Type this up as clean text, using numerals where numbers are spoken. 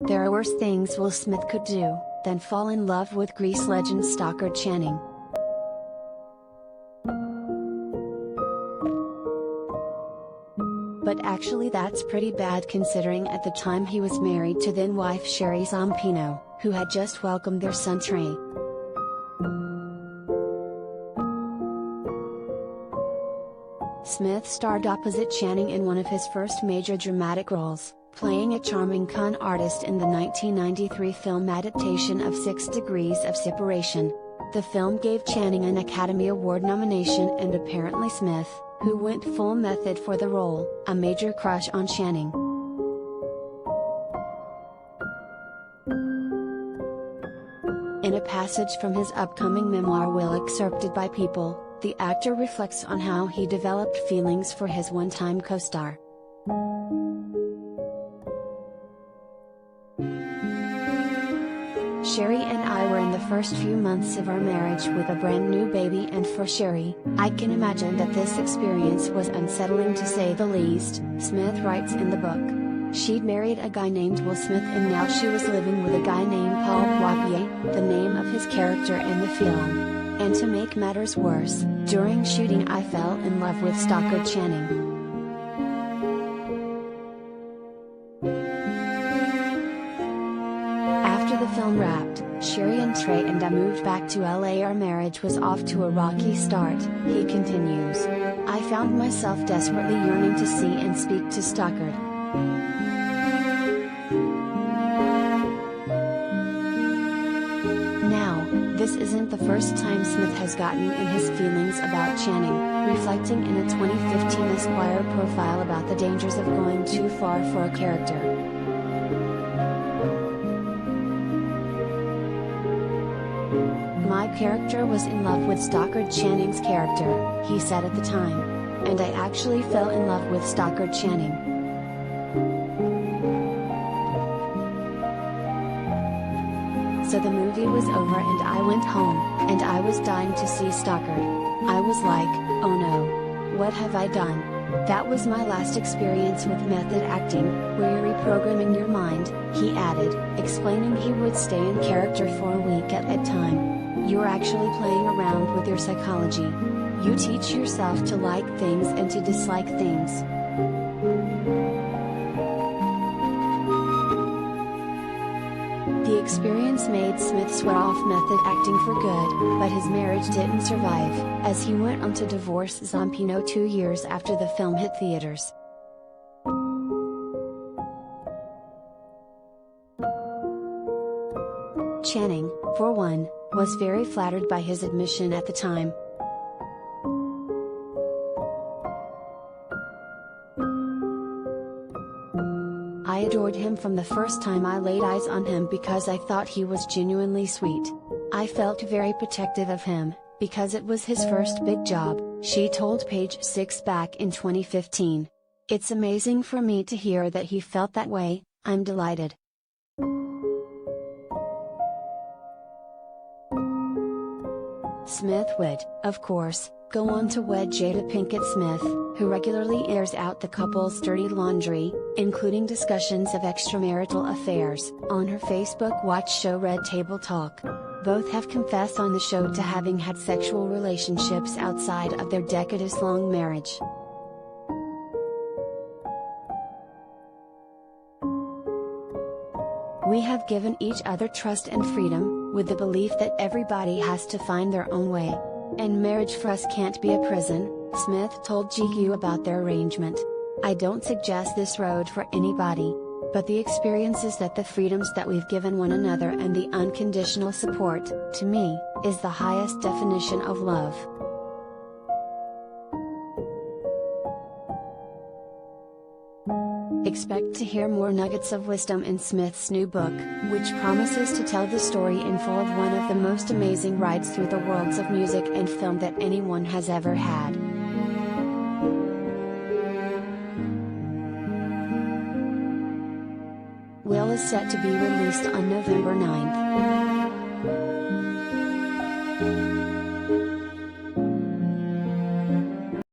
There are worse things Will Smith could do than fall in love with Grease legend Stockard Channing. But actually that's pretty bad considering at the time he was married to then wife Sherry Zampino, who had just welcomed their son Trey. Smith starred opposite Channing in one of his first major dramatic roles, playing a charming con artist in the 1993 film adaptation of 6 Degrees of Separation. The film gave Channing an Academy Award nomination and apparently Smith, who went full method for the role, a major crush on Channing. In a passage from his upcoming memoir Will excerpted by People, the actor reflects on how he developed feelings for his one-time co-star. Sherry and I were in the first few months of our marriage with a brand new baby, and for Sherry, I can imagine that this experience was unsettling to say the least, Smith writes in the book. She'd married a guy named Will Smith and now she was living with a guy named Paul Boissier, the name of his character in the film. And to make matters worse, during shooting I fell in love with Stockard Channing. After the film wrapped, Sherry and Trey and I moved back to LA. Our marriage was off to a rocky start, he continues. I found myself desperately yearning to see and speak to Stockard. Now, this isn't the first time Smith has gotten in his feelings about Channing, reflecting in a 2015 Esquire profile about the dangers of going too far for a character. My character was in love with Stockard Channing's character, he said at the time. And I actually fell in love with Stockard Channing. So the movie was over and I went home, and I was dying to see Stockard. I was like, oh no. What have I done? That was my last experience with method acting, where you're reprogramming your mind, he added, explaining he would stay in character for a week at a time. You're actually playing around with your psychology. You teach yourself to like things and to dislike things. The experience made Smith swear off method acting for good, but his marriage didn't survive, as he went on to divorce Zampino 2 years after the film hit theaters. Channing, for one, was very flattered by his admission at the time. I adored him from the first time I laid eyes on him because I thought he was genuinely sweet. I felt very protective of him, because it was his first big job, she told Page Six back in 2015. It's amazing for me to hear that he felt that way. I'm delighted. Smith would, of course, go on to wed Jada Pinkett Smith, who regularly airs out the couple's dirty laundry, including discussions of extramarital affairs, on her Facebook watch show Red Table Talk. Both have confessed on the show to having had sexual relationships outside of their decades-long marriage. We have given each other trust and freedom, with the belief that everybody has to find their own way. And marriage for us can't be a prison, Smith told GQ about their arrangement. I don't suggest this road for anybody. But the experiences that the freedoms that we've given one another and the unconditional support, to me, is the highest definition of love. Expect to hear more nuggets of wisdom in Smith's new book, which promises to tell the story in full of one of the most amazing rides through the worlds of music and film that anyone has ever had. Will is set to be released on November 9th.